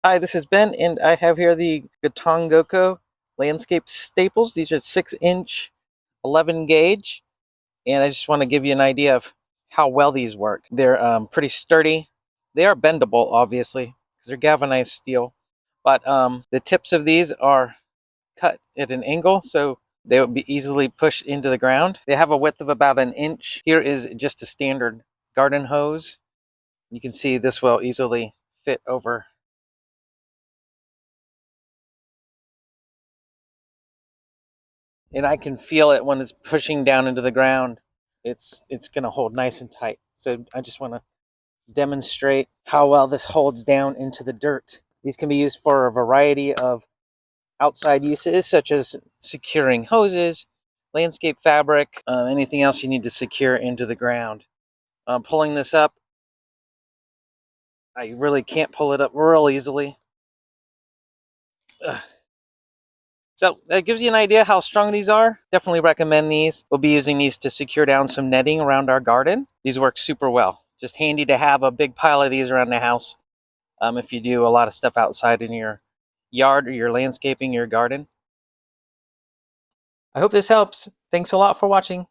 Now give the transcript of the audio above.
Hi, this is Ben, and I have here the Gtongoko landscape staples. These are 6-inch, 11 gauge, and I just want to give you an idea of how well these work. They're pretty sturdy. They are bendable, obviously, because they're galvanized steel, but the tips of these are cut at an angle, so they will be easily pushed into the ground. They have a width of about an inch. Here is just a standard garden hose. You can see this will easily fit over. And I can feel it when it's pushing down into the ground. It's going to hold nice and tight. So I just want to demonstrate how well this holds down into the dirt. These can be used for a variety of outside uses, such as securing hoses, landscape fabric, anything else you need to secure into the ground. Pulling this up, I really can't pull it up real easily. Ugh. So that gives you an idea how strong these are. Definitely recommend these. We'll be using these to secure down some netting around our garden. These work super well. Just handy to have a big pile of these around the house if you do a lot of stuff outside in your yard or your landscaping, your garden. I hope this helps. Thanks a lot for watching.